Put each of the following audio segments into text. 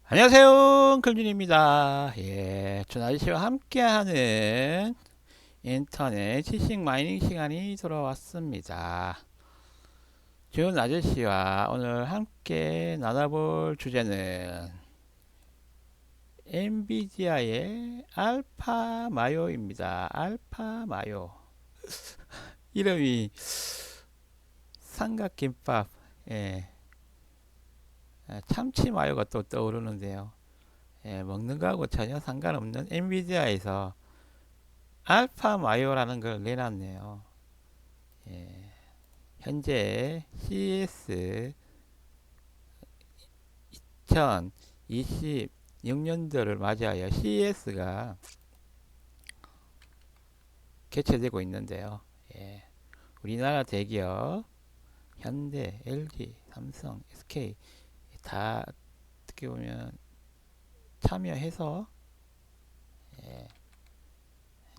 안녕하세요, 클준입니다. 예, 전 아저씨와 함께하는 인터넷 지식 마이닝 시간이 돌아왔습니다. 준 아저씨와 오늘 함께 나눠볼 주제는 엔비디아의 알파 마요입니다. 알파 마요. 이름이 삼각김밥, 예, 참치 마요가 또 떠오르는데요. 예, 먹는 거하고 전혀 상관없는 엔비디아에서 알파 마요라는 걸 내놨네요. 예, 현재 CS 2026년도를 맞이하여 CES가 개최되고 있는데요. 예, 우리나라 대기업 현대, LG, 삼성, SK 다 어떻게 보면 참여해서 예,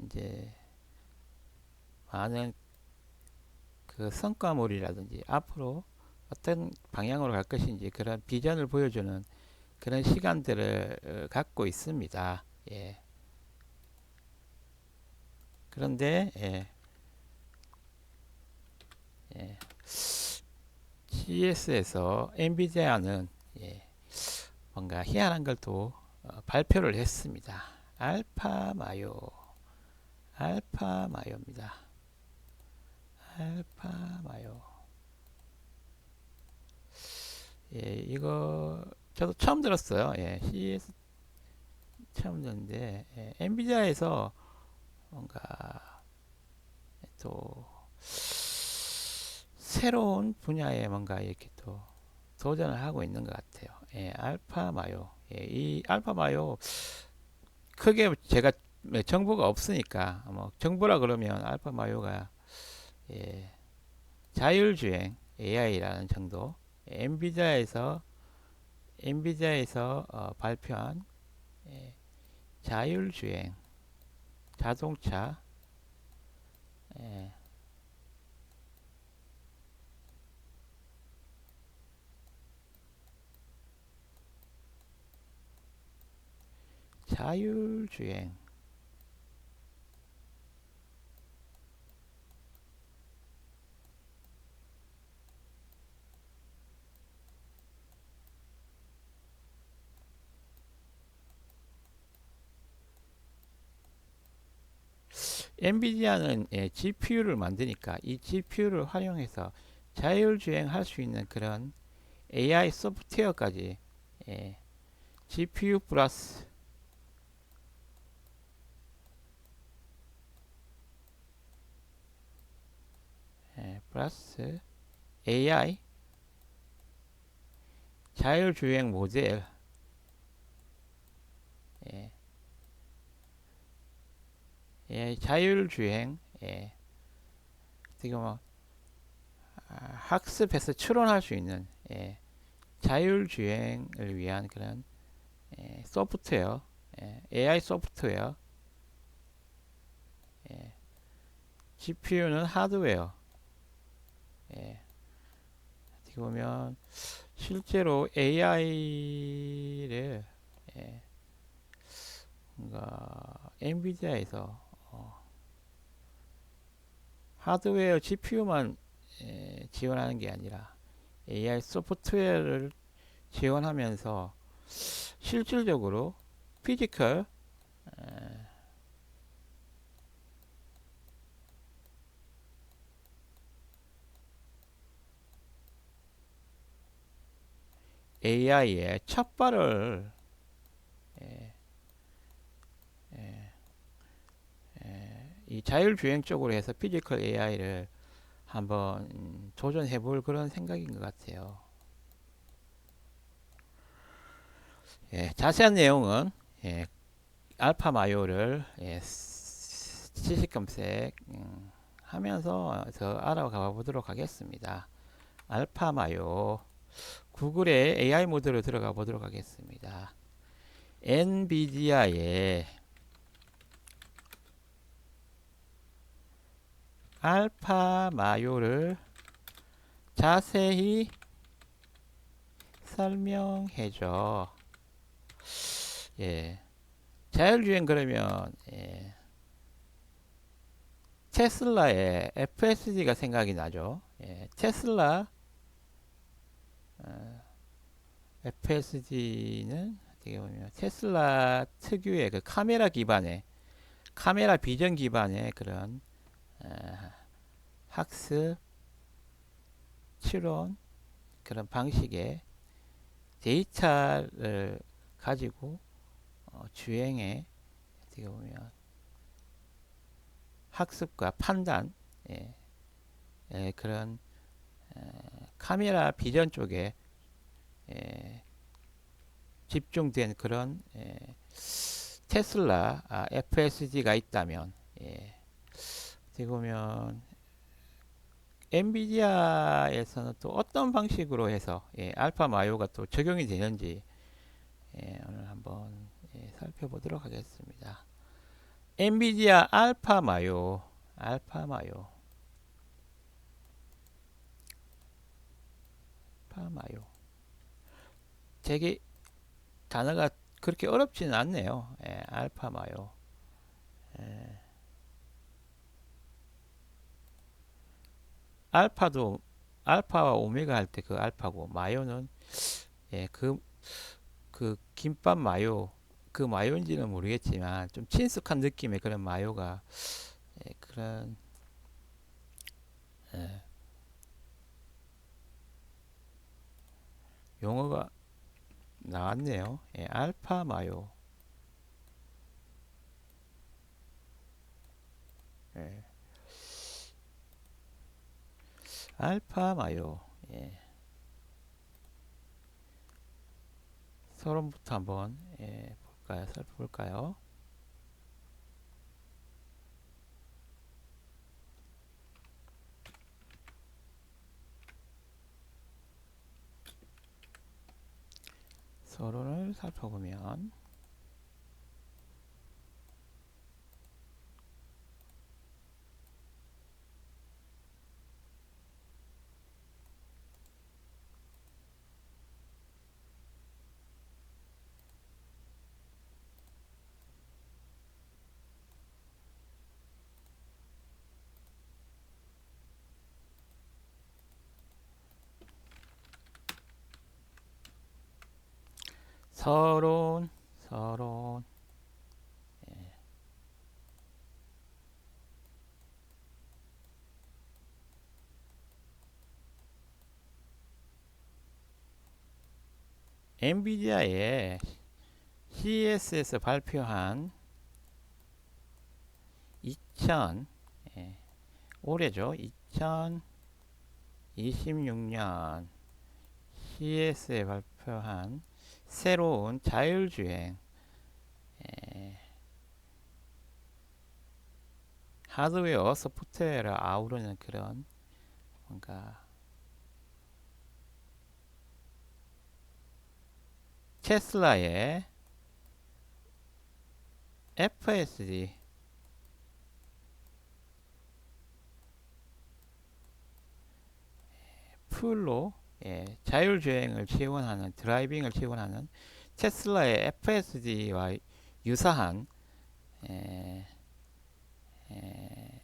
이제 많은 그 성과물이라든지 앞으로 어떤 방향으로 갈 것인지 그런 비전을 보여주는 그런 시간들을 갖고 있습니다. 예. 그런데 예, CES에서 엔비디아는 뭔가 희한한 걸 또 발표를 했습니다. 알파 마요, 알파 마요입니다. 알파 마요. 예, 이거 저도 처음 들었어요. 예, CES 처음 듣는데 엔비디아에서 뭔가 또 새로운 분야에 뭔가 이렇게 또 도전을 하고 있는 것 같아요. 예, 알파 마요. 예, 이 알파 마요 크게 제가 정보가 없으니까 뭐 정보라 그러면 알파 마요가 예, 자율주행 AI라는 정도. 엔비디아에서 발표한 예, 자율주행 자동차 예, 자율주행 엔비디아는 GPU를 만드니까 이 GPU를 활용해서 자율주행 할 수 있는 그런 AI 소프트웨어까지 예, GPU 플러스 플러스 AI 자율주행 모델 예, 자율주행 지금 뭐 학습해서 추론할 수 있는 자율주행을 위한 그런 소프트웨어 AI 소프트웨어 GPU는 하드웨어 어떻게 보면 실제로 AI를 뭔가 엔비디아에서 하드웨어 GPU만 지원하는 게 아니라 AI 소프트웨어를 지원하면서 실질적으로 피지컬 AI의 첫 발을 이 자율주행 쪽으로 해서 피지컬 AI를 한번 도전해 볼 그런 생각인 것 같아요. 자세한 내용은 알파 마요를 지식 검색 하면서 더 알아가 보도록 하겠습니다. 알파 마요 구글의 AI 모드로 들어가 보도록 하겠습니다. 엔비디아의 알파 마요를 자세히 설명해줘. 예. 자율주행 그러면 테슬라의 FSD가 생각이 나죠. 테슬라 FSD는 어떻게 보면 테슬라 특유의 그 카메라 비전 기반의 그런 어, 학습 추론 그런 방식의 데이터를 가지고 주행에 어떻게 보면 학습과 판단 예, 그런 카메라 비전 쪽에 집중된 그런 테슬라 FSD가 있다면 어떻게 보면 엔비디아에서는 또 어떤 방식으로 해서 알파 마요가 또 적용이 되는지 오늘 한번 살펴보도록 하겠습니다. 엔비디아 알파 마요 되게 단어가 그렇게 어렵지는 않네요. 알파 마요. 알파도 알파와 오메가 할 때 그 알파고 마요는 그 김밥 마요 그 마요인지는 모르겠지만 좀 친숙한 느낌의 그런 마요가 그런 예, 용어가 나왔네요. 알파 마요. 예, 알파 마요. 서론부터 한번 살펴볼까요? 서론을 살펴보면 서론 엔비디아의 CES에서 발표한 2000 올해죠. 2026년 CES에 발표한 새로운 자율주행 하드웨어 소프트웨어를 아우르는 그런 뭔가 테슬라의 FSD 풀로 자율주행을 지원하는 드라이빙을 지원하는 테슬라의 FSD와 유사한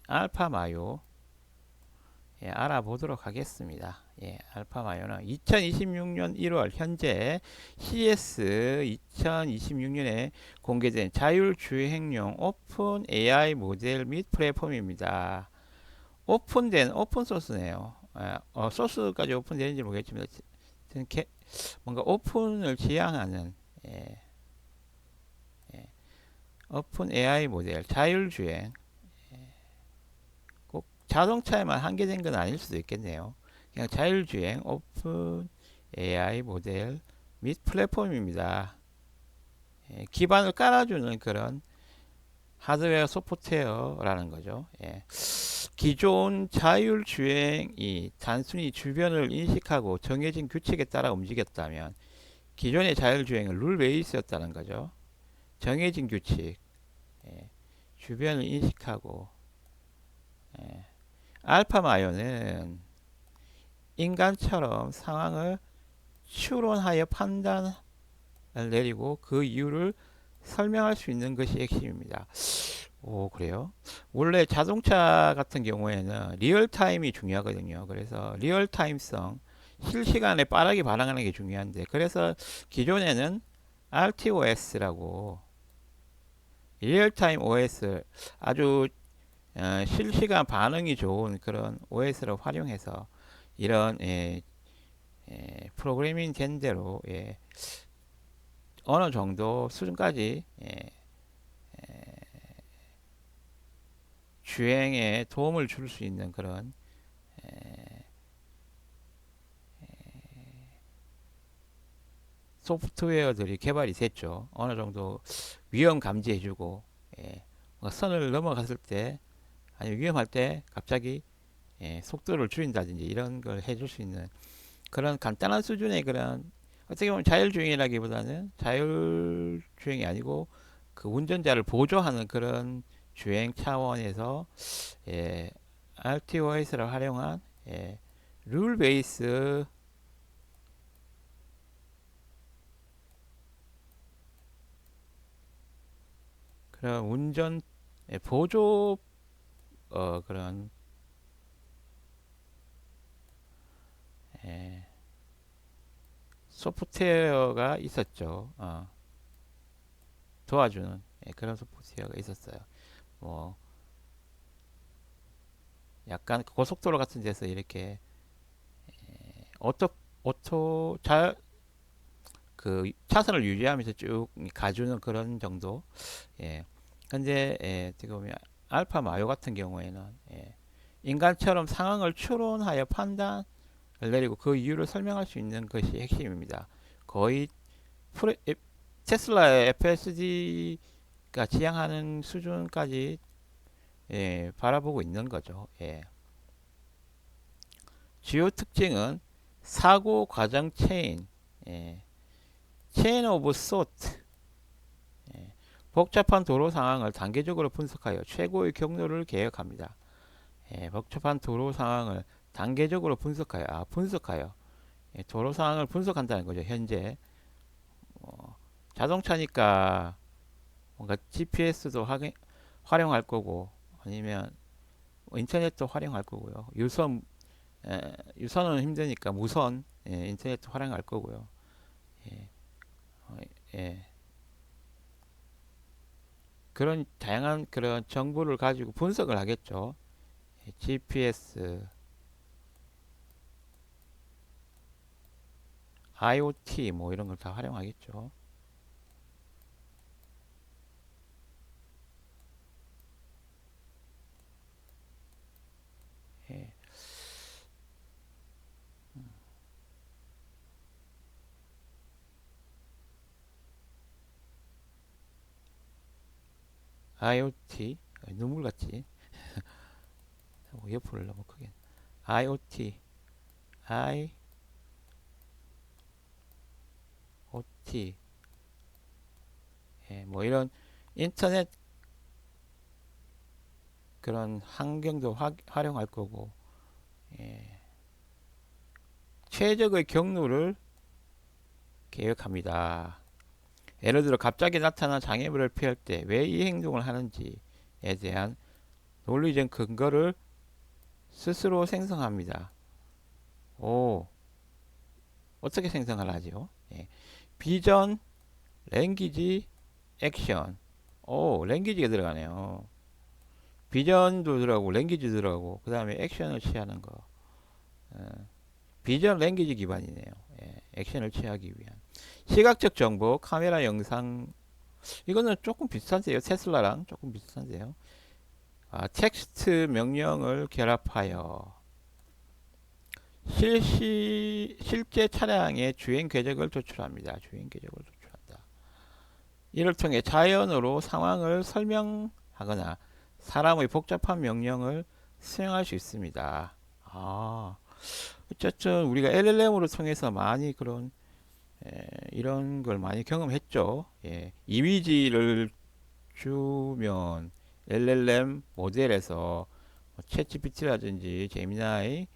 알파 마요 알아보도록 하겠습니다. 알파 마요는 2026년 1월 현재 CS 2026년에 공개된 자율주행용 오픈 AI 모델 및 플랫폼입니다. 오픈된 오픈 소스네요. 소스까지 오픈되는지 모르겠지만 뭔가 오픈을 지향하는 오픈 AI 모델 자율주행 꼭 자동차에만 한계된 건 아닐 수도 있겠네요. 그냥 자율주행 오픈 AI 모델 및 플랫폼입니다. 기반을 깔아주는 그런 하드웨어 소프트웨어라는 거죠. 기존 자율주행이 단순히 주변을 인식하고 정해진 규칙에 따라 움직였다면 기존의 자율주행은 룰 베이스였다는 거죠. 정해진 규칙, 주변을 인식하고 알파 마요는 인간처럼 상황을 추론하여 판단을 내리고 그 이유를 설명할 수 있는 것이 핵심입니다. 오, 그래요? 원래 자동차 같은 경우에는 리얼타임이 중요하거든요. 그래서 리얼타임성, 실시간에 빠르게 반응하는 게 중요한데, 그래서 기존에는 RTOS라고 리얼타임 OS, 아주 실시간 반응이 좋은 그런 OS를 활용해서 이런 프로그래밍 된 대로 어느 정도 수준까지 주행에 도움을 줄 수 있는 그런 소프트웨어들이 개발이 됐죠. 어느 정도 위험 감지해주고, 뭐 선을 넘어갔을 때, 아니 위험할 때 갑자기 속도를 줄인다든지 이런 걸 해줄 수 있는 그런 간단한 수준의 그런, 어떻게 보면 자율주행이라기보다는 자율주행이 아니고 그 운전자를 보조하는 그런 주행 차원에서 RTOS를 활용한 룰 베이스 그런 운전 보조 그런 예, 소프트웨어가 있었죠. 도와주는 그런 소프트웨어가 있었어요. 뭐 약간 고속도로 같은 데서 이렇게 오토 오토 잘 그 차선을 유지하면서 쭉 가주는 그런 정도. 예. 근데 지금 보면 알파 마요 같은 경우에는 인간처럼 상황을 추론하여 판단을 내리고 그 이유를 설명할 수 있는 것이 핵심입니다. 거의 프레, 테슬라의 FSD가 지향하는 수준까지 바라보고 있는 거죠. 주요 특징은 사고 과정 체인, 예, 체인 오브 소트, 복잡한 도로 상황을 단계적으로 분석하여 최고의 경로를 계획합니다. 복잡한 도로 상황을 단계적으로 분석하여, 분석하여 도로 상황을 분석한다는 거죠. 현재 자동차니까 뭔가 GPS도 활용할 거고 아니면 뭐 인터넷도 활용할 거고요. 유선은 힘드니까 무선 인터넷도 활용할 거고요. 예, 어, 예. 그런 다양한 그런 정보를 가지고 분석을 하겠죠. GPS, IoT 뭐 이런 걸 다 활용하겠죠. 예. IoT 눈물 같지? 옆으로 너무 크게. IoT, IoT, 뭐 이런 인터넷 그런 환경도 활용할 거고, 예. 최적의 경로를 계획합니다. 예를 들어 갑자기 나타난 장애물을 피할 때 왜 이 행동을 하는지에 대한 논리적 근거를 스스로 생성합니다. 오, 어떻게 생성을 하죠? 비전, 랭귀지, 액션. 오, 랭귀지가 들어가네요. 비전도 들어가고, 랭귀지 들어가고, 그 다음에 액션을 취하는 거. 어, 비전 랭귀지 기반이네요. 액션을 취하기 위한. 시각적 정보, 카메라 영상. 이거는 조금 비슷한데요. 테슬라랑 조금 비슷한데요. 텍스트 명령을 결합하여 실제 차량의 주행 궤적을 도출합니다. 주행 궤적을 도출한다. 이를 통해 자연어로 상황을 설명하거나 사람의 복잡한 명령을 수행할 수 있습니다. 어쨌든 우리가 LLM으로 통해서 많이 그런 이런 걸 많이 경험했죠. 이미지를 주면 LLM 모델에서 챗 GPT라든지 제미나이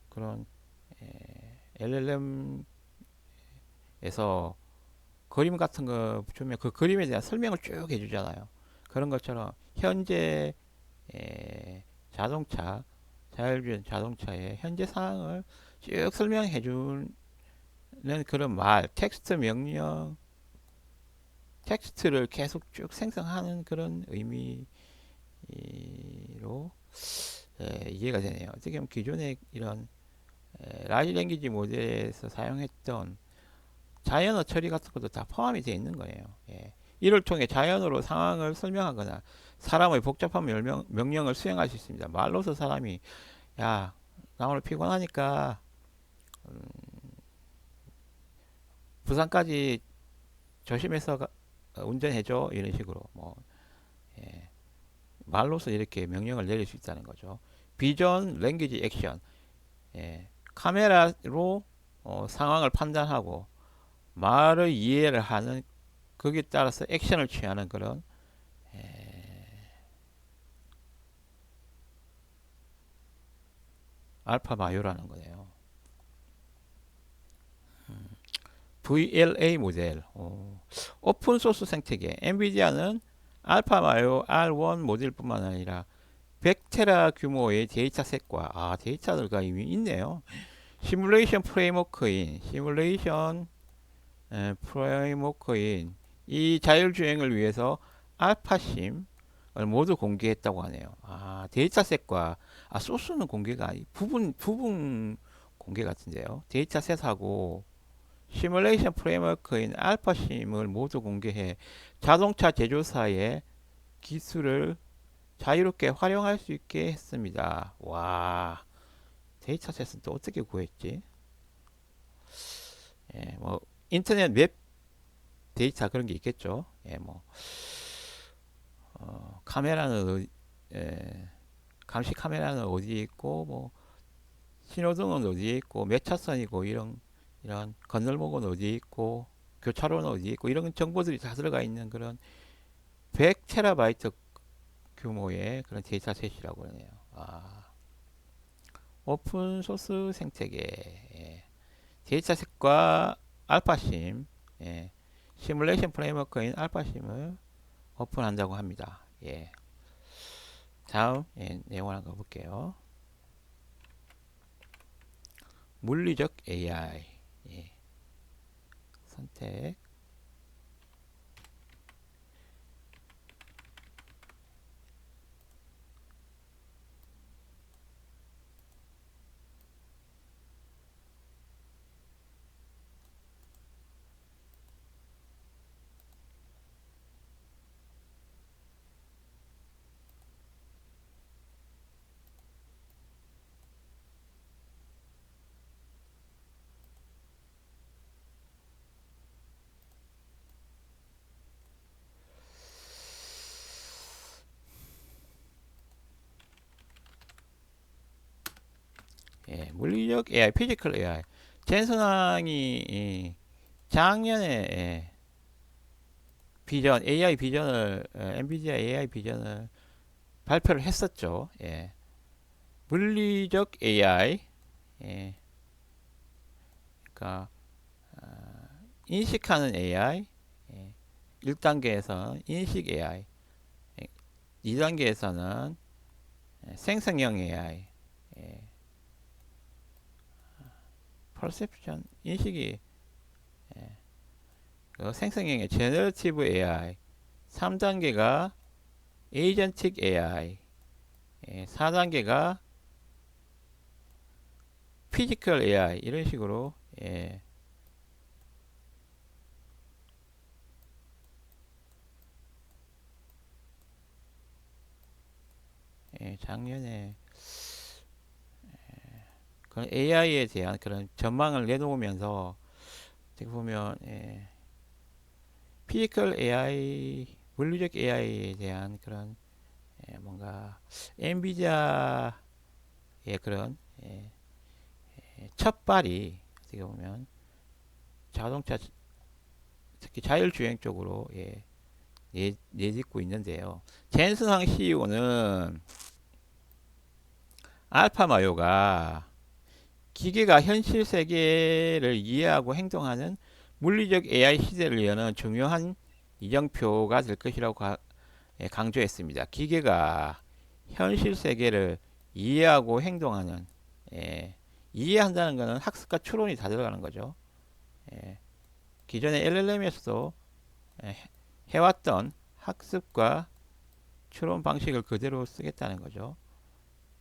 그런 LLM 그림 같은 거 주면 그 그림에 대한 설명을 쭉 해주잖아요. 그런 것처럼 현재 자동차, 자율주행 자동차의 현재 상황을 쭉 설명해 주는 그런 말, 텍스트 명령, 텍스트를 계속 쭉 생성하는 그런 의미로 이해가 되네요. 어떻게 보면 기존의 이런 라지 랭귀지 모델에서 사용했던 자연어 처리 같은 것도 다 포함이 되어 있는 거예요. 예. 이를 통해 자연어로 상황을 설명하거나 사람의 복잡한 명령을 수행할 수 있습니다. 말로서 사람이 야, 나 오늘 피곤하니까 부산까지 조심해서 운전해줘 이런 식으로 뭐 예. 말로서 이렇게 명령을 내릴 수 있다는 거죠. 비전, 랭귀지, 액션. 예. 카메라로 상황을 판단하고 말을 이해를 하는 거기에 따라서 액션을 취하는 그런 알파 마요라는 거네요. VLA 모델, 오픈 소스 생태계. 엔비디아는 알파 마요 R1 모델뿐만 아니라 100테라 규모의 데이터셋과 데이터가 이미 있네요. 시뮬레이션 프레임워크인 이 자율주행을 위해서 알파심을 모두 공개했다고 하네요. 데이터셋과 소스는 공개가 부분 공개 같은데요. 데이터셋하고 시뮬레이션 프레임워크인 알파심을 모두 공개해 자동차 제조사의 기술을 자유롭게 활용할 수 있게 했습니다. 와, 데이터셋은 또 어떻게 구했지? 뭐 인터넷 웹 데이터 그런 게 있겠죠. 카메라는 감시 카메라는 어디에 있고 뭐 신호등은 어디에 있고 몇 차선이고 이런 건널목은 어디에 있고 교차로는 어디에 있고 이런 정보들이 다 들어가 있는 그런 100테라바이트 규모의 그런 데이터셋이라고 하네요. 오픈 소스 생태계 데이터셋과 알파심 시뮬레이션 프레임워크인 알파심을 오픈한다고 합니다. 다음 내용을 한번 볼게요. 물리적 AI 선택 물리적 AI, 피지컬 AI 젠슨왕이 작년에 비전 AI 비전을 엔비디아 AI 비전을 발표를 했었죠. 물리적 AI 그러니까 인식하는 AI 1단계에서는 인식 AI 2단계에서는 생성형 AI 퍼셉션 인식이 생성형의 제너러티브 AI 3단계가 에이전틱 AI 4단계가 피지컬 AI 이런 식으로 작년에 그런 AI에 대한 그런 전망을 내놓으면서 어떻게 보면 피지컬 AI, 물리적 AI에 대한 그런 뭔가 엔비디아의 그런 첫발이 어떻게 보면 자동차 특히 자율주행 쪽으로 내딛고 있는데요. 젠슨항 CEO는 알파마요가 기계가 현실 세계를 이해하고 행동하는 물리적 AI 시대를 여는 중요한 이정표가 될 것이라고 강조했습니다. 기계가 현실 세계를 이해하고 행동하는, 예, 이해한다는 것은 학습과 추론이 다 들어가는 거죠. 예, 기존의 LLM에서도 해왔던 학습과 추론 방식을 그대로 쓰겠다는 거죠.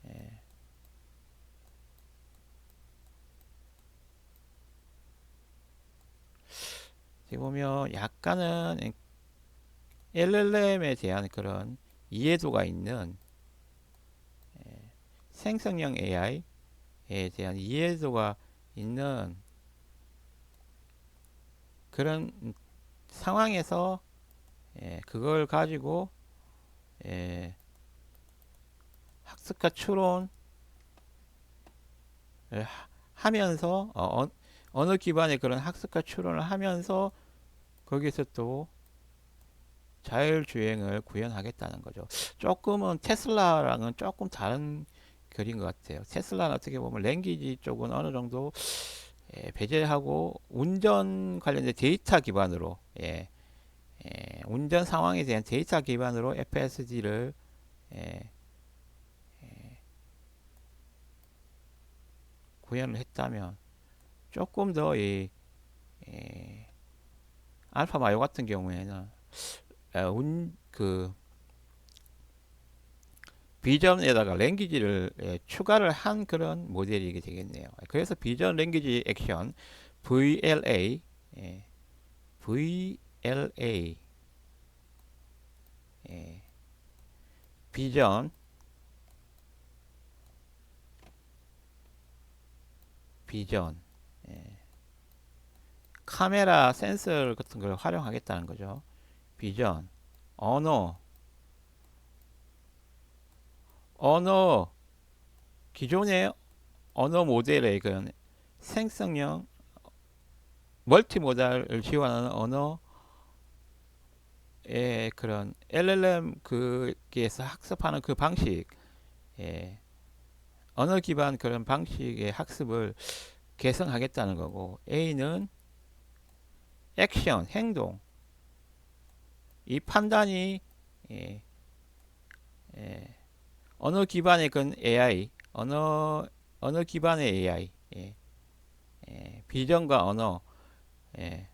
예, 지금 보면 약간은 LLM에 대한 그런 이해도가 있는 생성형 AI에 대한 이해도가 있는 그런 상황에서 그걸 가지고 학습과 추론을 하면서 언어 기반의 그런 학습과 추론을 하면서 거기서 또 자율주행을 구현하겠다는 거죠. 조금은 테슬라랑은 조금 다른 결인 것 같아요. 테슬라는 어떻게 보면 랭귀지 쪽은 어느 정도 배제하고 운전 관련된 데이터 기반으로 운전 상황에 대한 데이터 기반으로 FSD를 구현을 했다면 조금 더 이 알파 마요 같은 경우에는 그 비전에다가 랭귀지를 추가를 한 그런 모델이 되겠네요. 그래서 비전 랭귀지 액션 VLA VLA 비전 비전 카메라 센서 같은 걸 활용하겠다는 거죠. 비전 언어 언어 기존의 언어 모델의 그런 생성형 멀티모달을 지원하는 언어의 그런 LLM 그에서 학습하는 그 방식, 언어 기반 그런 방식의 학습을 개선하겠다는 거고, A는 액션, 행동, 이 판단이 예, 예, 언어 기반의 그 AI, 언어 기반의 AI, 비전과 언어, 예,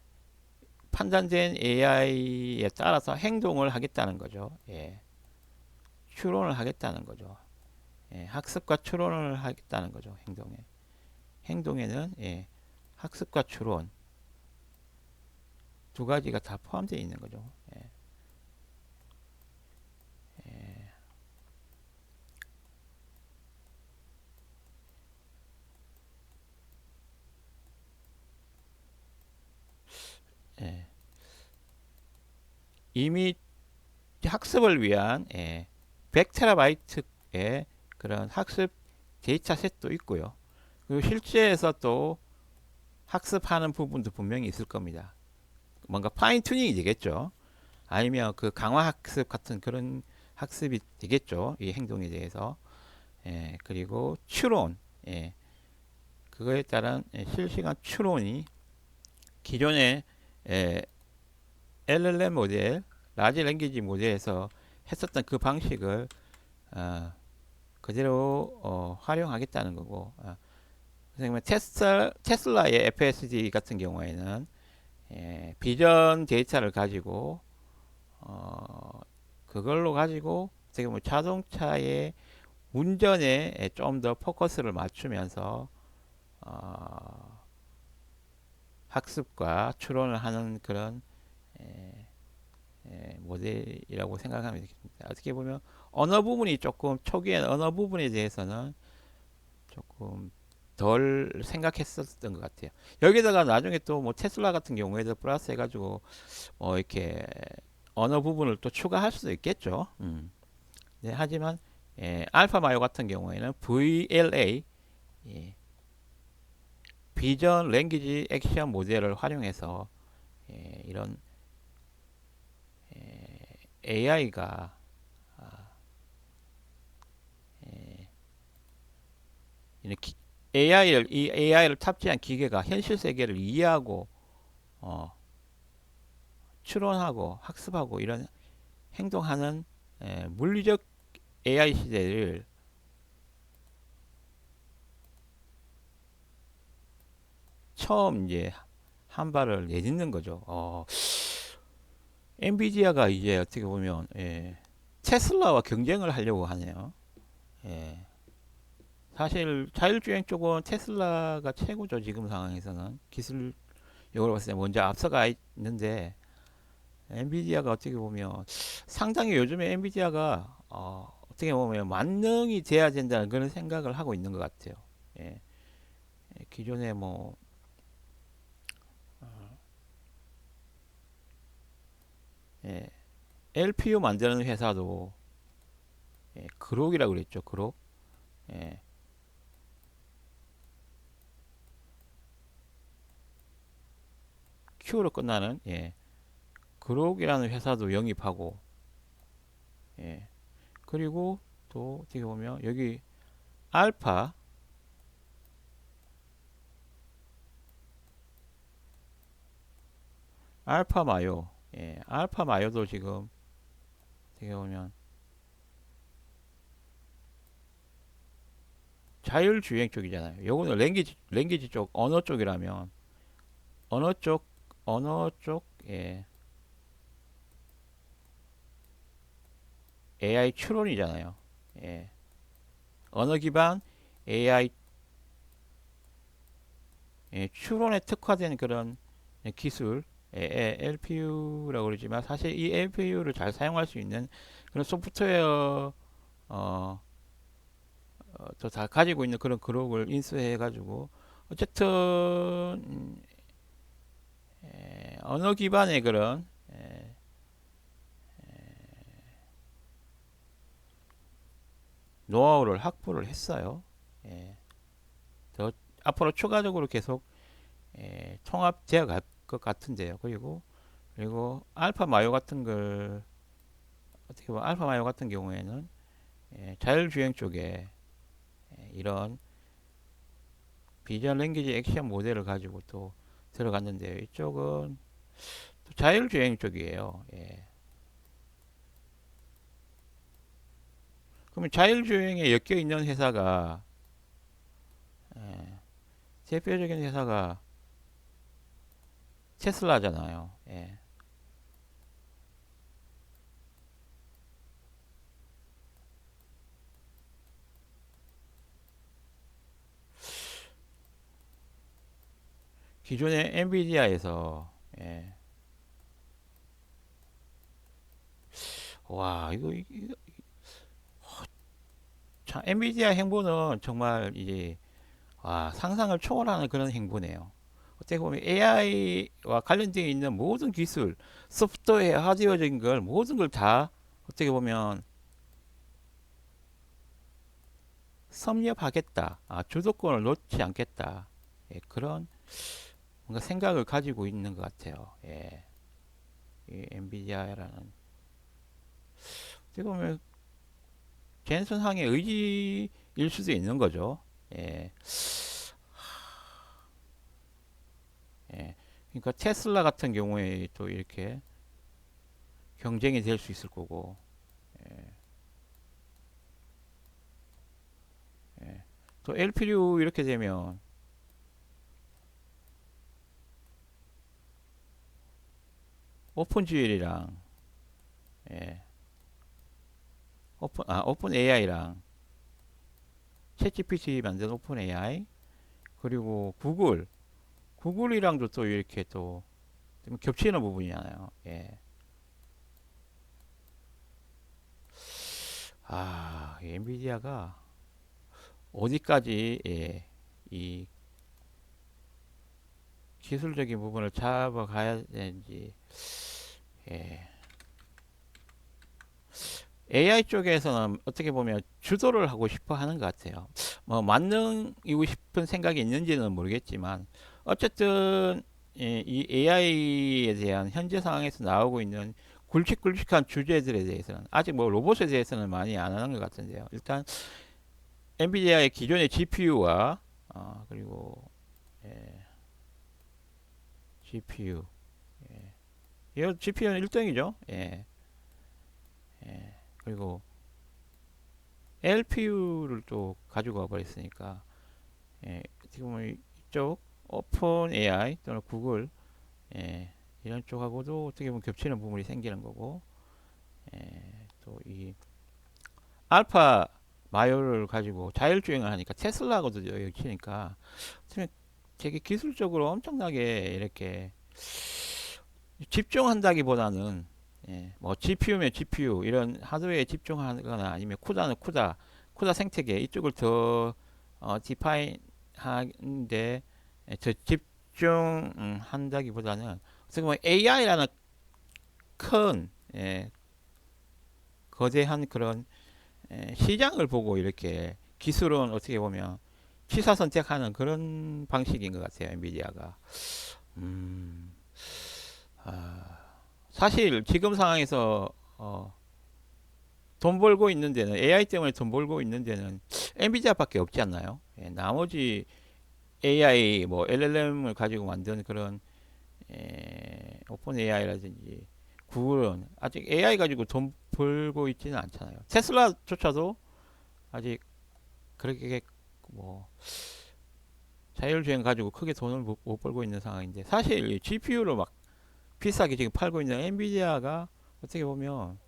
판단된 AI에 따라서 행동을 하겠다는 거죠. 추론을 하겠다는 거죠. 학습과 추론을 하겠다는 거죠. 행동에는 학습과 추론 두 가지가 다 포함되어 있는 거죠. 예. 이미 학습을 위한 100테라바이트의 그런 학습 데이터셋도 있고요. 그리고 실제에서 또 학습하는 부분도 분명히 있을 겁니다. 뭔가 파인 튜닝이 되겠죠. 아니면 그 강화 학습 같은 그런 학습이 되겠죠. 이 행동에 대해서. 그리고 추론. 그거에 따른 실시간 추론이 기존의 LLM 모델, 라지 랭귀지 모델에서 했었던 그 방식을 그대로 활용하겠다는 거고. 테슬라의 FSD 같은 경우에는 비전 데이터를 가지고 그걸로 가지고 어떻게 보면 자동차의 운전에 좀 더 포커스를 맞추면서 학습과 추론을 하는 그런 모델이라고 생각하면 되겠습니다. 어떻게 보면 언어 부분이 조금 초기에 언어 부분에 대해서는 조금 덜 생각했었던 것 같아요. 여기다가 나중에 또 뭐 테슬라 같은 경우에도 플러스 해가지고 이렇게 언어 부분을 또 추가할 수도 있겠죠. 네, 하지만 알파 마요 같은 경우에는 VLA 비전 랭귀지 액션 모델을 활용해서 이런 AI가 이 AI를 탑재한 기계가 현실 세계를 이해하고 어, 추론하고 학습하고 이런 행동하는 물리적 AI 시대를 처음 이제 한 발을 내딛는 거죠. 엔비디아가 이제 어떻게 보면 테슬라와 경쟁을 하려고 하네요. 예. 사실 자율주행 쪽은 테슬라가 최고죠. 지금 상황에서는 기술력으로 봤을 때 먼저 앞서가 있는데 엔비디아가 어떻게 보면 상당히 요즘에 엔비디아가 어떻게 보면 만능이 돼야 된다는 그런 생각을 하고 있는 것 같아요. 예. 기존에 뭐 예, LPU 만드는 회사도 그록이라고 그랬죠. 그록. 예, Q로 끝나는 그록이라는 회사도 영입하고 예, 그리고 또 어떻게 보면 여기 알파 알파 마요 알파 마요도 지금 어떻게 보면 자율주행 쪽이잖아요. 요거는 랭귀지 쪽 언어 쪽이라면 언어 쪽 언어 쪽 AI 추론이잖아요. 예, 언어 기반 AI 추론에 특화된 그런 기술 LPU라고 그러지만 사실 이 LPU를 잘 사용할 수 있는 그런 소프트웨어 어, 다 가지고 있는 그런 그룹을 인수해 가지고 어쨌든 언어 기반의 그런 노하우를 확보를 했어요. 예, 더 앞으로 추가적으로 계속 통합되어 갈 것 같은데요. 그리고 알파 마요 같은 걸 어떻게 보면 알파 마요 같은 경우에는 자율주행 쪽에 이런 비전 랭귀지 액션 모델을 가지고 또 들어갔는데요. 이쪽은 또 자율주행 쪽이에요. 예. 그러면 자율주행에 엮여 있는 회사가 예, 대표적인 회사가 테슬라잖아요. 예. 기존의 엔비디아에서 와 이거 참 엔비디아 행보는 정말 이제 상상을 초월하는 그런 행보네요. 어떻게 보면 AI와 관련되어 있는 모든 기술, 소프트웨어, 하드웨어적인 걸 모든 걸 다 어떻게 보면 섭렵하겠다. 주도권을 놓지 않겠다. 그런 뭔가 생각을 가지고 있는 것 같아요. 이 엔비디아라는 어떻게 보면 젠슨항의 의지일 수도 있는 거죠. 예, 예. 그러니까 테슬라 같은 경우에 또 이렇게 경쟁이 될 수 있을 거고, 예. 또 LPU 이렇게 되면 오픈GL이랑 예, 오픈 AI랑 챗GPT 만든 오픈 AI 그리고 구글이랑도 또 이렇게 또 겹치는 부분이잖아요. 예. 이 엔비디아가 어디까지 이 기술적인 부분을 잡아가야 되는지 예. AI 쪽에서는 어떻게 보면 주도를 하고 싶어 하는 것 같아요. 뭐 만능이고 싶은 생각이 있는지는 모르겠지만 어쨌든 이 AI에 대한 현재 상황에서 나오고 있는 굵직굵직한 주제들에 대해서는 아직 뭐 로봇에 대해서는 많이 안 하는 것 같은데요. 일단 엔비디아의 기존의 GPU와 그리고 예, GPU. 예. 이 GPU는 1등이죠. 예. 예. 그리고 LPU를 또 가지고 와 버렸으니까, 예. 어떻게 보면 이쪽 오픈 AI 또는 구글, 예. 이런 쪽하고도 어떻게 보면 겹치는 부분이 생기는 거고, 예. 또 이 알파 마요를 가지고 자율주행을 하니까 테슬라하고도 엮이니까 되게 기술적으로 엄청나게 이렇게 집중한다기보다는, 예, 뭐 GPU면 GPU 이런 하드웨어에 집중하거나 아니면 쿠다는 쿠다 생태계 이쪽을 더 디파인 하는데 더 집중한다기보다는 어떻게 보면 AI라는 큰, 예, 거대한 그런, 예, 시장을 보고 이렇게 기술은 어떻게 보면 취사 선택하는 그런 방식인 것 같아요, 엔비디아가. 음, 아, 사실 지금 상황에서 돈 벌고 있는 데는, AI 때문에 돈 벌고 있는 데는 엔비디아밖에 없지 않나요? 예, 나머지 AI 뭐 LLM을 가지고 만든 그런, 오픈 AI라든지 구글은 아직 AI 가지고 돈 벌고 있지는 않잖아요. 테슬라조차도 아직 그렇게 뭐 자율주행 가지고 크게 돈을 못 벌고 있는 상황인데, 사실 GPU로 막 비싸게 지금 팔고 있는 엔비디아가 어떻게 보면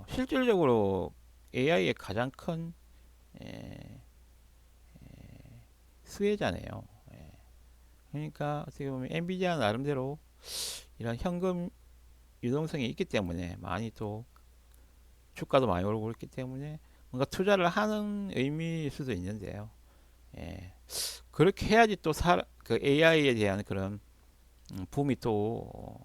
실질적으로 AI의 가장 큰, 에, 수혜자네요. 예. 그러니까 어떻게 보면 엔비디아 나름대로 이런 현금 유동성이 있기 때문에 많이 또 주가도 많이 오르고 있기 때문에 뭔가 투자를 하는 의미일 수도 있는데요. 예. 그렇게 해야지 또 그 AI에 대한 그런 붐이 또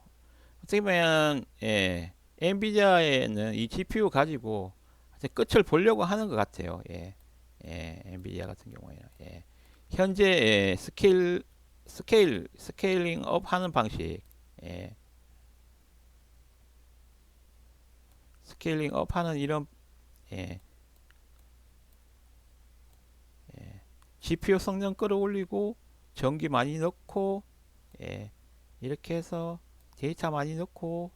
어떻게 보면, 예, 엔비디아에는 이 GPU 가지고 끝을 보려고 하는 것 같아요. 예, 예, 엔비디아 같은 경우에는, 예. 현재, 예, 스케일링 업 하는 방식, 예, 스케일링 업 하는 이런, 예, 예, GPU 성능 끌어올리고 전기 많이 넣고, 예, 이렇게 해서 데이터 많이 넣고,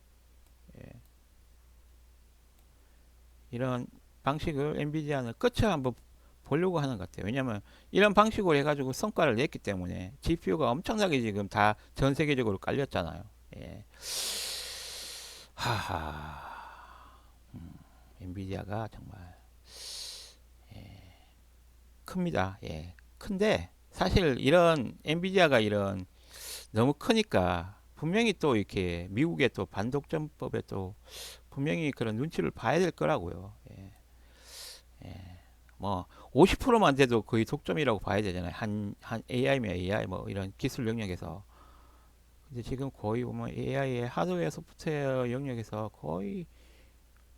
예, 이런 방식을 엔비디아는 끝을 한번 보려고 하는 것 같아요. 왜냐하면 이런 방식으로 해가지고 성과를 냈기 때문에 GPU가 엄청나게 지금 다 전 세계적으로 깔렸잖아요. 예. 하하. 엔비디아가 정말 큽니다. 예. 큰데 사실 이런 엔비디아가 이런 너무 크니까 분명히 또 이렇게 미국의 또 반독점법에 또 분명히 그런 눈치를 봐야 될 거라고요. 예. 예. 뭐 50%만 돼도 거의 독점이라고 봐야 되잖아요. 한 AI면 AI 뭐 이런 기술 영역에서. 근데 지금 거의 보면 AI의 하드웨어 소프트웨어 영역에서 거의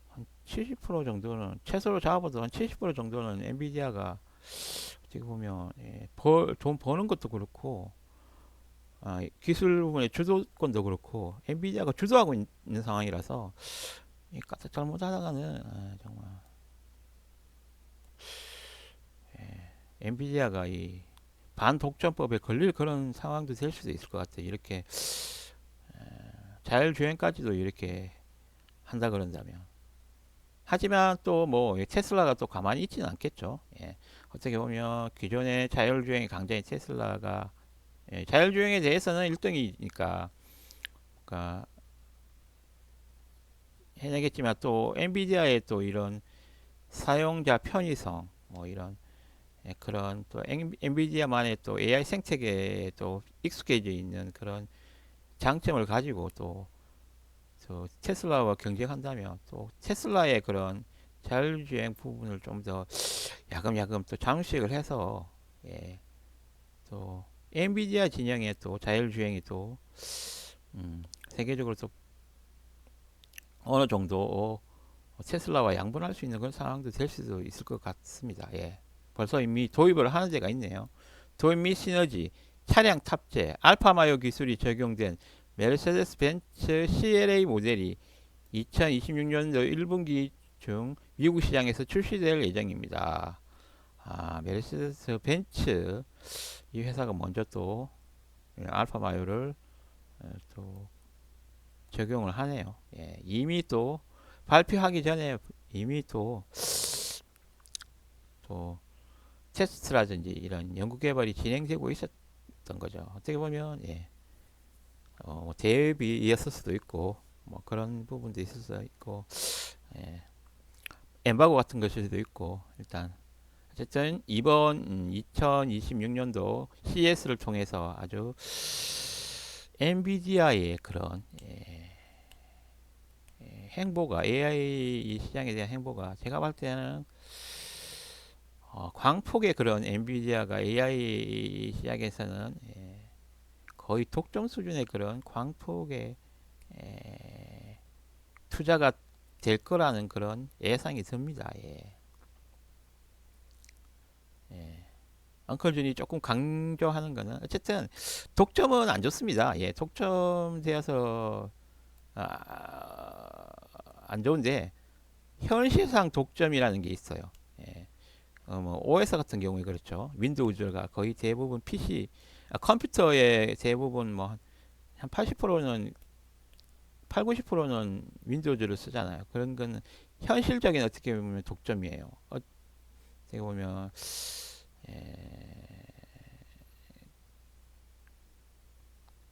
한 70% 정도는 최소로 잡아도 한 70% 정도는 엔비디아가 지금 보면, 예, 돈 버는 것도 그렇고, 기술 부분의 주도권도 그렇고 엔비디아가 주도하고 있는 상황이라서 까딱 잘못하다가는, 정말, 엔비디아가 이 반독점법에 걸릴 그런 상황도 될 수도 있을 것 같아요. 이렇게 자율주행까지도 이렇게 한다 그런다면. 하지만 또 뭐 테슬라가 또 가만히 있지는 않겠죠. 예. 어떻게 보면 기존의 자율주행의 강자인 테슬라가, 예, 자율주행에 대해서는 1등이니까 그러니까 해내겠지만, 또 엔비디아의 또 이런 사용자 편의성 뭐 이런, 예, 그런 또 엔비디아만의 또 AI 생태계에 또 익숙해져 있는 그런 장점을 가지고 또 테슬라와 경쟁한다면 또 테슬라의 그런 자율주행 부분을 좀 더 야금야금 또 잠식을 해서, 예, 또 엔비디아 진영의 또 자율주행이 또 세계적으로 또 어느 정도 테슬라와 양분할 수 있는 그런 상황도 될 수도 있을 것 같습니다. 예. 벌써 이미 도입을 하는 데가 있네요. 도입 및 시너지, 차량 탑재, 알파마요 기술이 적용된 메르세데스 벤츠 CLA 모델이 2026년도 1분기 중 미국 시장에서 출시될 예정입니다. 메르세데스 벤츠 이 회사가 먼저 또, 예, 알파마요를 또 적용을 하네요. 예, 이미 또 발표하기 전에 이미 또 테스트라든지 이런 연구 개발이 진행되고 있었던 거죠. 어떻게 보면 예, 뭐 대비였을 수도 있고 뭐 그런 부분도 있을 수도 있고 예, 엠바고 같은 것일 수도 있고 일단 어쨌든 이번 2026년도 CES를 통해서 아주 엔비디아의 그런 행보가 AI 시장에 대한 행보가 제가 봤을 때는 광폭의 그런 엔비디아가 AI 시장에서는 거의 독점 수준의 그런 광폭의 투자가 될 거라는 그런 예상이 듭니다. 예. 예. 엉클준이 조금 강조하는 거는 어쨌든 독점은 안 좋습니다. 예, 독점되어서 안 좋은데 현실상 독점이라는 게 있어요. 예. 뭐 OS 같은 경우에 그렇죠. 윈도우즈가 거의 대부분 PC, 컴퓨터의 대부분 뭐 한 80%는 8, 90%는 윈도우즈를 쓰잖아요. 그런 거는 현실적인 어떻게 보면 독점이에요. 어떻게 보면 예,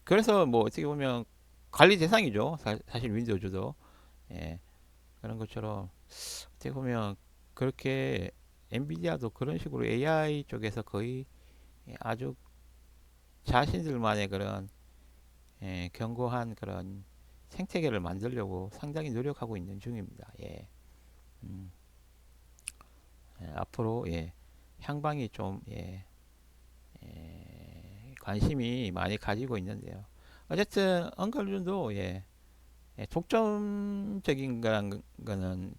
그래서 뭐 어떻게 보면 관리 대상이죠. 사실 윈도우즈도 예, 그런 것처럼 어떻게 보면 그렇게 엔비디아도 그런 식으로 AI 쪽에서 거의 아주 자신들만의 그런 견고한 그런 생태계를 만들려고 상당히 노력하고 있는 중입니다. 예. 음, 앞으로 향방이 좀 관심이 많이 가지고 있는데요. 어쨌든 언컬준도 독점적인 거는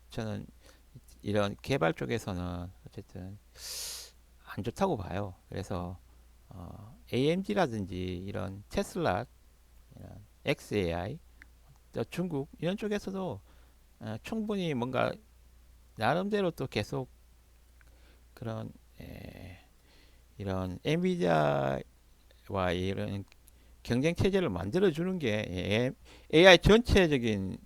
저는 이런 개발 쪽에서는 어쨌든 안 좋다고 봐요. 그래서 AMD라든지 이런 테슬라, 이런 XAI, 또 중국 이런 쪽에서도 충분히 뭔가 나름대로 또 계속 그런 이런 엔비디아와 이런 경쟁 체제를 만들어 주는 게 AI 전체적인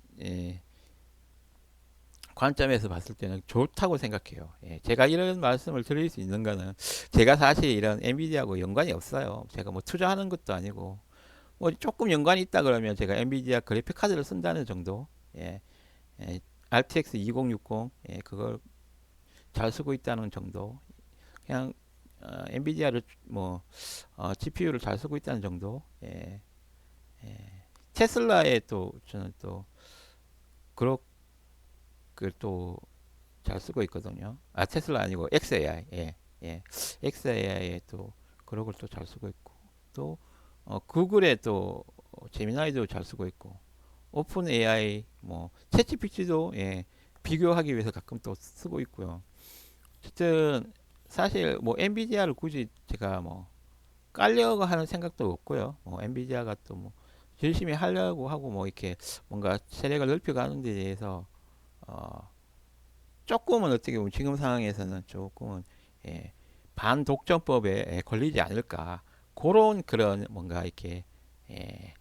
관점에서 봤을 때는 좋다고 생각해요. 제가 이런 말씀을 드릴 수 있는 거는 제가 사실 이런 엔비디아하고 연관이 없어요. 제가 뭐 투자하는 것도 아니고 뭐 조금 연관이 있다 그러면 제가 엔비디아 그래픽 카드를 쓴다는 정도. 예, 예, RTX 2060 그걸 잘 쓰고 있다는 정도. 그냥 엔비디아를 뭐 GPU를 잘 쓰고 있다는 정도. 테슬라에 또 저는 또 그렇게 또 잘 쓰고 있거든요. 테슬라 아니고 XAI. XAI에 또 그런 걸 또 잘 쓰고 있고 또 구글에 또 제미나이도 잘 쓰고 있고 오픈 AI 뭐 챗GPT도 비교하기 위해서 가끔 또 쓰고 있고요. 어쨌든 사실 뭐 엔비디아를 굳이 제가 뭐 깔려고 하는 생각도 없고요. 뭐 엔비디아가 또 뭐 열심히 하려고 하고 뭐 이렇게 뭔가 세력을 넓혀가는 데 대해서 어 조금은 어떻게 보면 지금 상황에서는 조금은 예, 반독점법에 걸리지 않을까 그런 그런 뭔가 이렇게 예,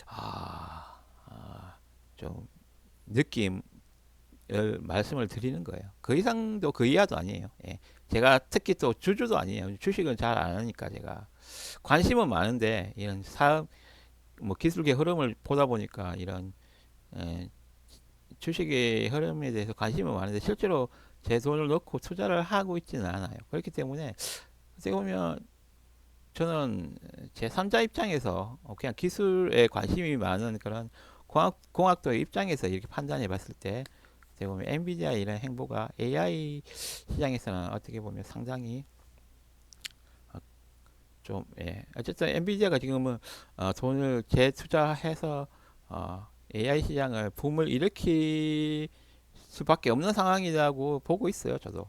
아, 좀 느낌을 말씀을 드리는 거예요. 그 이상도 그 이하도 아니에요. 제가 특히 또 주주도 아니에요. 주식은 잘 안 하니까 제가 관심은 많은데 이런 사업 뭐 기술계 흐름을 보다 보니까 이런 에, 주식의 흐름에 대해서 관심은 많은데 실제로 제 돈을 넣고 투자를 하고 있지는 않아요. 그렇기 때문에 어떻게 보면 저는 제 3자 입장에서 그냥 기술에 관심이 많은 그런 공학도의 입장에서 이렇게 판단해 봤을 때 어떻게 보면 엔비디아 이런 행보가 AI 시장에서는 어떻게 보면 상당히 좀 어쨌든 엔비디아가 지금은 돈을 재투자해서 AI 시장을 붐을 일으킬 수밖에 없는 상황이라고 보고 있어요. 저도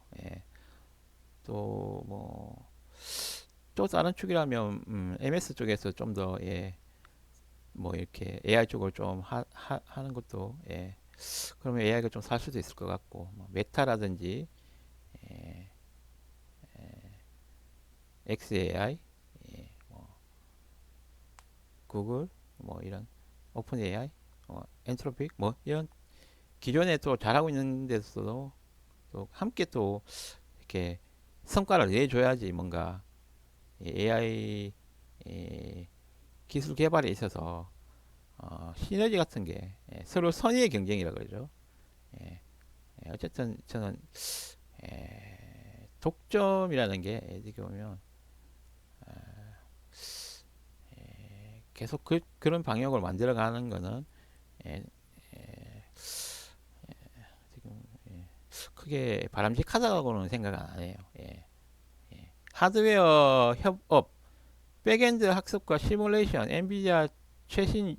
또 뭐 또 다른 축이라면 MS 쪽에서 좀 더 뭐 이렇게 AI 쪽을 좀 하는 것도 그러면 AI가 좀 살 수도 있을 것 같고 뭐 메타라든지 예, XAI 뭐 구글 뭐 이런 오픈 AI, 엔트로픽 뭐 이런 기존에 또 잘하고 있는 데서도 또 함께 또 이렇게 성과를 내줘야지 뭔가 AI 기술 개발에 있어서 시너지 같은 게 서로 선의의 경쟁이라 그러죠. 예, 어쨌든 저는 독점이라는 게 어떻게 보면 계속 그런 방향으로 만들어가는 거는 예, 지금 크게 바람직하다고는 생각 안 해요. 하드웨어 협업, 백엔드 학습과 시뮬레이션, 엔비디아 최신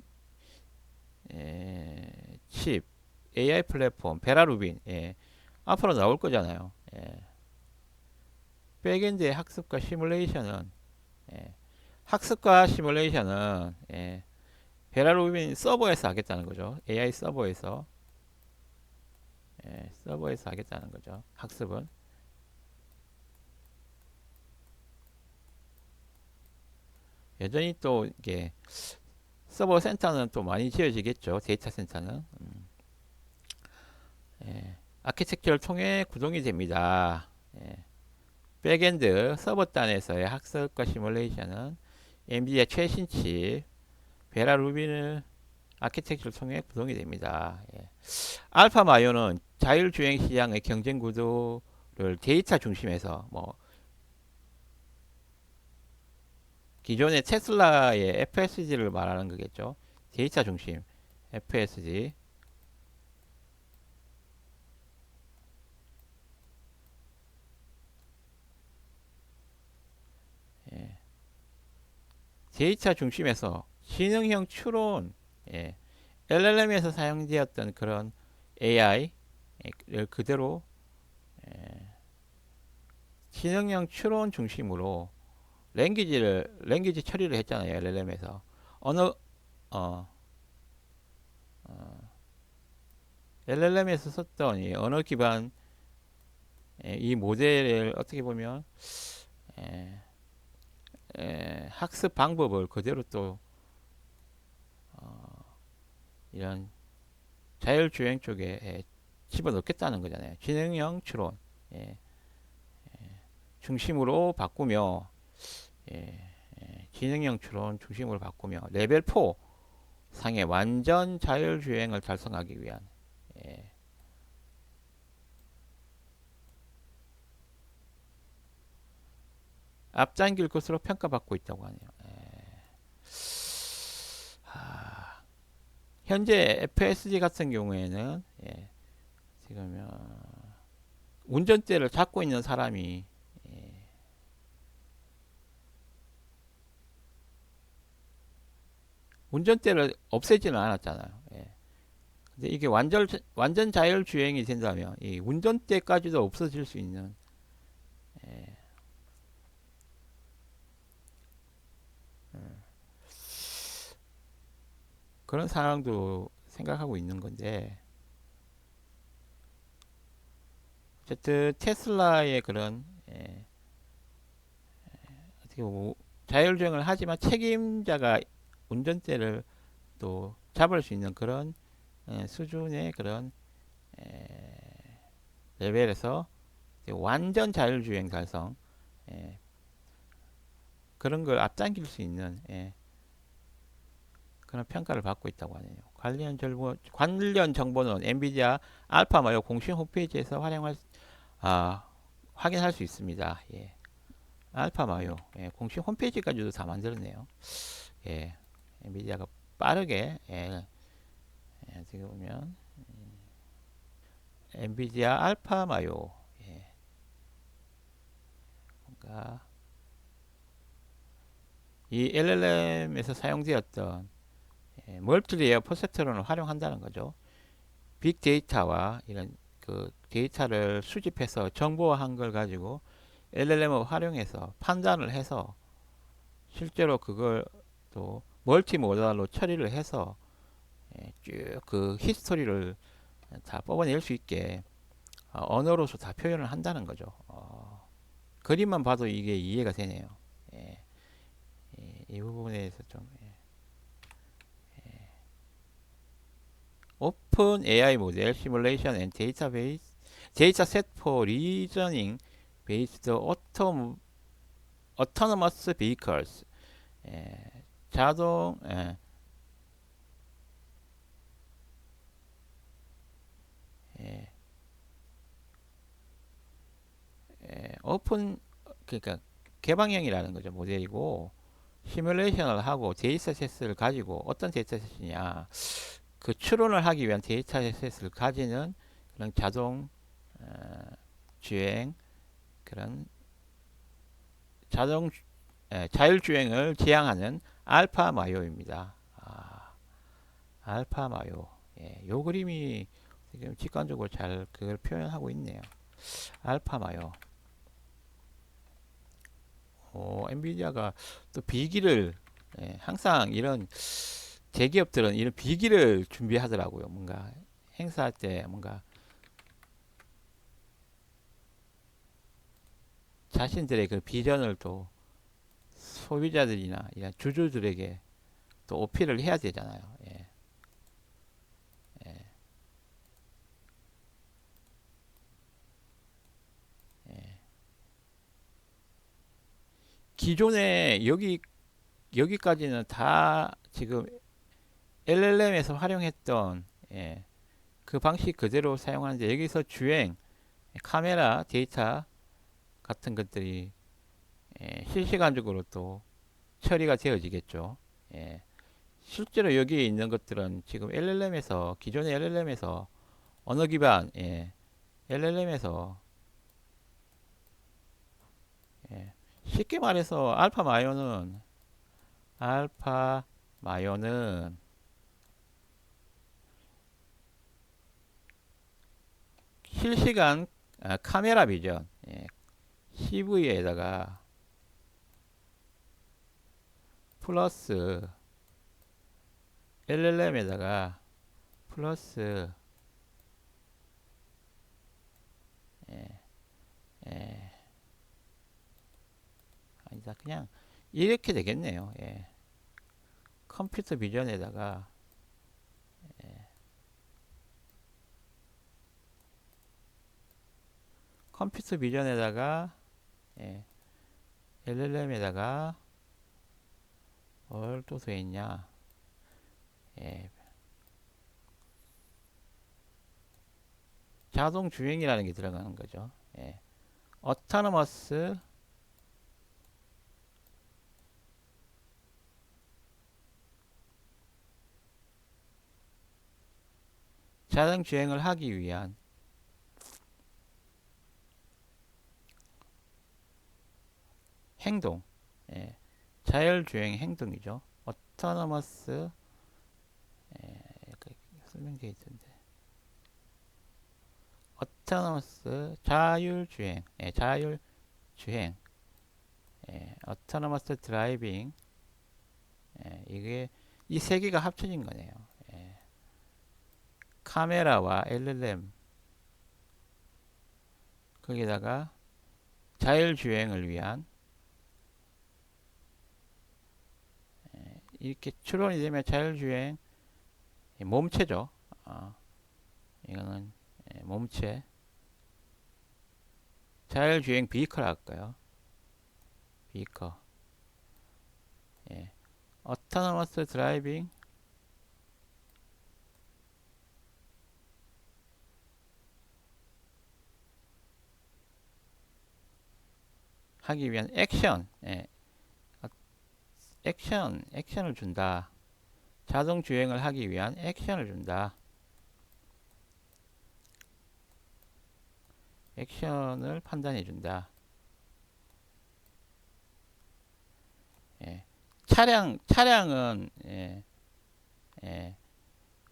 칩, AI 플랫폼, 베라루빈, 앞으로 나올 거잖아요. 백엔드의 학습과 시뮬레이션은 예, 학습과 시뮬레이션은 베라루빈 서버에서 하겠다는 거죠. AI 서버에서 서버에서 하겠다는 거죠. 학습은 여전히 또 이게 서버 센터는 또 많이 지어지겠죠. 데이터 센터는 아키텍처를 통해 구동이 됩니다. 백엔드 서버단에서의 학습과 시뮬레이션은 엔비디아 최신 칩 베라 루빈을 아키텍처를 통해 구동이 됩니다. 알파 마요는 자율주행 시장의 경쟁 구도를 데이터 중심에서 뭐 기존의 테슬라의 FSD를 말하는 거겠죠. 데이터 중심 FSD. 데이터 중심에서 지능형 추론, LLM에서 사용되었던 그런 AI를 그대로 지능형 추론 중심으로 랭귀지 처리를 했잖아요. LLM에서 언어 어, LLM에서 썼던 이 언어 기반 이 모델을 어떻게 보면 에, 학습 방법을 그대로 또 이런 자율주행 쪽에 집어넣겠다는 거잖아요. 지능형 추론 중심으로 바꾸며 지능형 추론 중심으로 바꾸며 레벨 4 상의 완전 자율주행을 달성하기 위한 예, 앞당길 것으로 평가받고 있다고 하네요. 현재 FSD 같은 경우에는 지금 운전대를 잡고 있는 사람이 운전대를 없애지는 않았잖아요. 근데 이게 완전 자율주행이 된다면 이 운전대까지도 없어질 수 있는 그런 상황도 생각하고 있는 건데 어쨌든 테슬라의 그런 어떻게 보면 자율주행을 하지만 책임자가 운전대를 또 잡을 수 있는 그런 수준의 그런 레벨에서 완전 자율주행 달성 그런 걸 앞당길 수 있는 그런 평가를 받고 있다고 하네요. 관련 정보는 엔비디아 알파마요 공식 홈페이지에서 확인할 수 있습니다. 알파마요 공식 홈페이지까지도 다 만들었네요. 엔비디아가 빠르게 어떻게 보면 엔비디아 알파마요 뭔가 이 LLM에서 사용되었던 멀티레이어 퍼셉트론을 활용한다는 거죠. 빅데이터와 이런 그 데이터를 수집해서 정보화한 걸 가지고 LLM을 활용해서 판단을 해서 실제로 그걸 또 멀티모달로 처리를 해서 쭉 그 히스토리를 다 뽑아낼 수 있게 언어로서 다 표현을 한다는 거죠. 그림만 봐도 이게 이해가 되네요. 이 부분에 대해서 좀 Open AI 모델 Simulation and Database Data Set for Reasoning Based Autonomous Vehicles. 예, 자동 예, 오픈 그러니까 개방형이라는 거죠. 모델이고 시뮬레이션을 하고 데이터셋을 가지고 어떤 데이터셋이냐 그 추론을 하기 위한 데이터셋을 가지는 그런 자동 주행 그런 자동 자율주행을 지향하는 알파 마요입니다. 알파 마요. 예, 요 그림이 지금 직관적으로 잘 그걸 표현하고 있네요. 알파 마요. 엔비디아가 또 비기를 항상 이런 대기업들은 이런 비기를 준비하더라고요. 뭔가 행사할 때 뭔가 자신들의 그 비전을 또 소비자들이나 이런 주주들에게 또 어필을 해야 되잖아요. 예, 예, 예. 기존에 여기까지는 다 지금 LLM에서 활용했던 그 방식 그대로 사용하는데 여기서 주행, 카메라, 데이터 같은 것들이 실시간적으로 또 처리가 되어지겠죠. 예. 실제로 여기에 있는 것들은 지금 LLM에서 기존의 LLM에서 언어 기반 LLM에서 쉽게 말해서 알파 마요는 실시간 카메라 비전 CV에다가 플러스 LLM에다가 플러스 예, 예, 아니다 그냥 이렇게 되겠네요. 예. 컴퓨터 비전에다가 컴퓨터 비전에다가 예, LLM에다가 뭘 또 더 있냐? 예, 자동 주행이라는 게 들어가는 거죠. 예, 어타너머스 자동 주행을 하기 위한 행동, 예, 자율주행 행동이죠. 어타너머스 설명되어 있던데. 어타너머스 자율주행, 자율주행, 어타너머스 드라이빙, 이게 이 세 개가 합쳐진 거네요. 카메라와 LLM 거기다가 자율주행을 위한 이렇게 추론이 되면 자율주행 몸체죠. 이거는 몸체 자율주행 비커를 할까요? 비커 어타너머스 드라이빙 하기 위한 액션 액션을 준다. 자동 주행을 하기 위한 액션을 준다. 액션을 판단해 준다. 차량은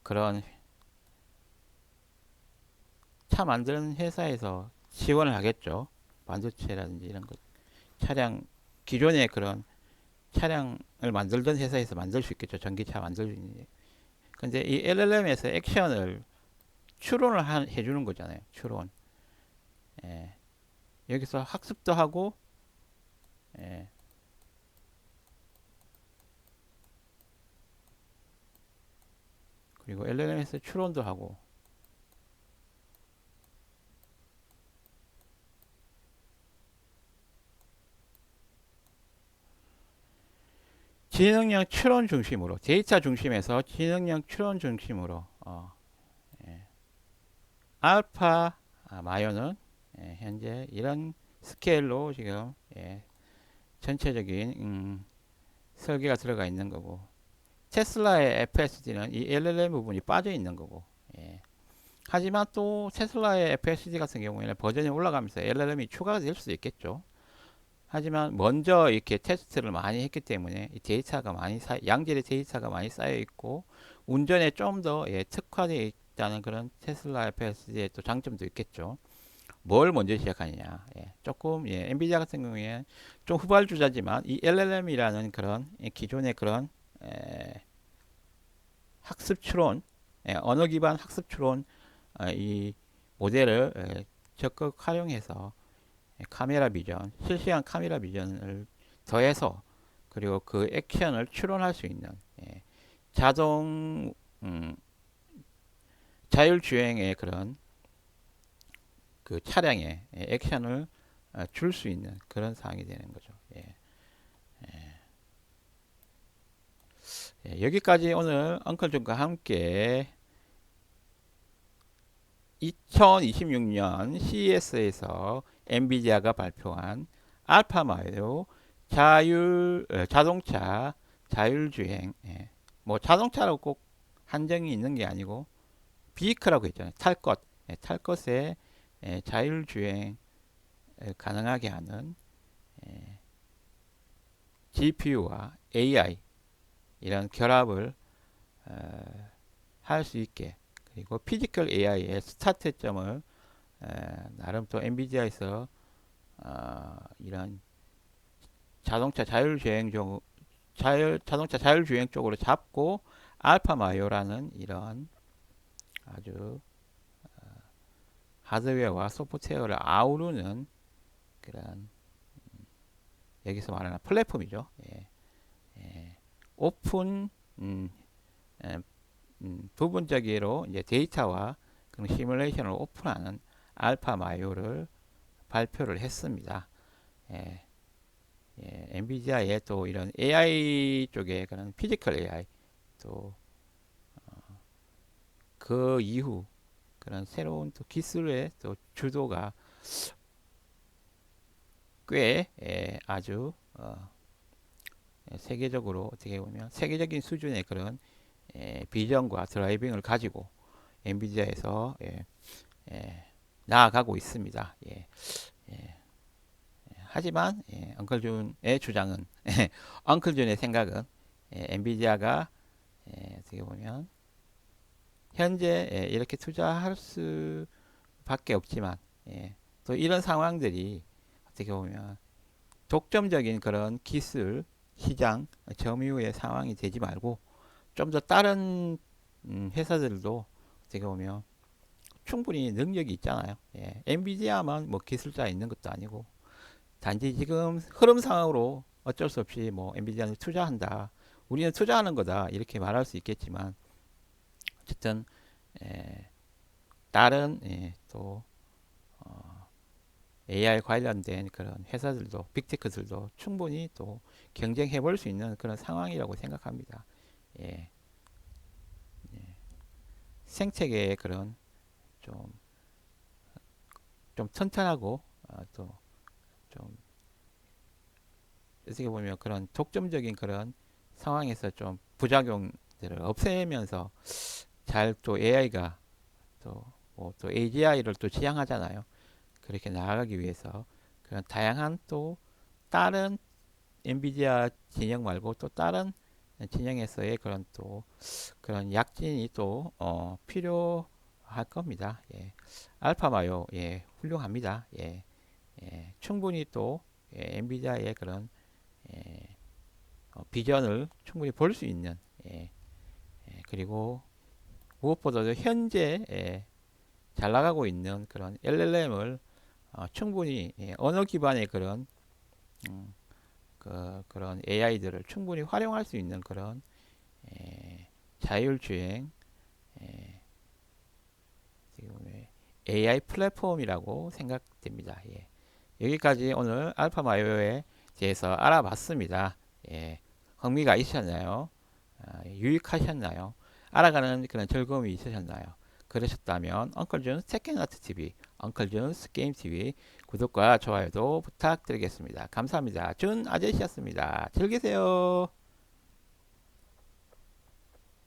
그런 차 만드는 회사에서 지원을 하겠죠. 반도체라든지 이런 것. 기존의 그런 차량을 만들던 회사에서 만들 수 있겠죠. 전기차 만들 수 있는. 근데 이 LLM에서 액션을 추론을 해주는 거잖아요. 추론. 예. 여기서 학습도 하고, 예. 그리고 LLM에서 추론도 하고 지능형 추론 중심으로 데이터 중심에서 지능형 추론 중심으로 예. 알파 마요는 현재 이런 스케일로 지금 전체적인 설계가 들어가 있는 거고 테슬라의 FSD는 이 LLM 부분이 빠져 있는 거고 하지만 또 테슬라의 FSD 같은 경우에는 버전이 올라가면서 LLM이 추가가 될 수도 있겠죠. 하지만 먼저 이렇게 테스트를 많이 했기 때문에 이 데이터가 많이 양질의 데이터가 많이 쌓여 있고 운전에 좀 더 특화되어 있다는 그런 테슬라 FSD의 또 장점도 있겠죠. 뭘 먼저 시작하느냐. 조금 엔비디아 같은 경우에 좀 후발주자지만 이 LLM이라는 그런 기존의 그런 학습 추론, 언어 기반 학습 추론 이 모델을 적극 활용해서 카메라 비전, 실시간 카메라 비전을 더해서 그리고 그 액션을 추론할 수 있는 자동 자율주행의 그런 그 차량의 액션을 줄 수 있는 그런 사항이 되는 거죠. 여기까지 오늘 엉클존과 함께 2026년 CES에서 엔비디아가 발표한 알파마요 자동차 자율주행 뭐 자동차라고 꼭 한정이 있는 게 아니고 비이크라고 했잖아요. 탈 것에 자율주행 가능하게 하는 GPU와 AI 이런 결합을 할 수 있게 그리고 피지컬 AI의 스타트점을 나름 또 엔비디아에서 이런 자동차 자율주행 쪽으로 잡고 알파마요라는 이런 아주 하드웨어와 소프트웨어를 아우르는 그런 여기서 말하는 플랫폼이죠. 오픈 부분적으로 이제 데이터와 그런 시뮬레이션을 오픈하는 알파마요를 발표를 했습니다. 엔비디아의 또 이런 AI 쪽에 그런 피지컬 AI 또 그 이후 그런 새로운 또 기술의 또 주도가 꽤 아주 세계적으로 어떻게 보면 세계적인 수준의 그런 비전과 드라이빙을 가지고 엔비디아에서 나아가고 있습니다. 하지만 엉클준의 주장은 엉클준의 생각은 엔비디아가 어떻게 보면 현재 이렇게 투자할 수밖에 없지만 또 이런 상황들이 어떻게 보면 독점적인 그런 기술 시장 점유의 상황이 되지 말고 좀 더 다른 회사들도 어떻게 보면 충분히 능력이 있잖아요. 엔비디아만 뭐 기술자 있는 것도 아니고 단지 지금 흐름상으로 어쩔 수 없이 뭐 엔비디아는 투자한다. 우리는 투자하는 거다. 이렇게 말할 수 있겠지만 어쨌든 다른 또 AI 관련된 그런 회사들도 빅테크들도 충분히 또 경쟁해 볼 수 있는 그런 상황이라고 생각합니다. 예, 생태계의 그런 좀, 좀 튼튼하고 또좀 어떻게 보면 그런 독점적인 그런 상황에서 좀 부작용들을 없애면서 잘 또 AI가 또 AGI를 또 지향하잖아요. 그렇게 나아가기 위해서 그런 다양한 또 다른 엔비디아 진영 말고 또 다른 진영에서의 그런 또 그런 약진이 또 필요할 겁니다. 알파마요 훌륭합니다. 충분히 또 엔비디아의 그런 비전을 충분히 볼 수 있는 그리고 무엇보다도 현재 잘 나가고 있는 그런 LLM을 충분히 언어 기반의 음, 그런 AI들을 충분히 활용할 수 있는 그런 자율주행 예, 지금 AI 플랫폼이라고 생각됩니다. 예. 여기까지 오늘 알파마요에 대해서 알아봤습니다. 예, 흥미가 있으셨나요? 유익하셨나요? 알아가는 그런 즐거움이 있으셨나요? 그러셨다면 엉클준스 테크노트 TV, 엉클준스 게임 TV 구독과 좋아요도 부탁드리겠습니다. 감사합니다. 준 아저씨였습니다. 즐기세요.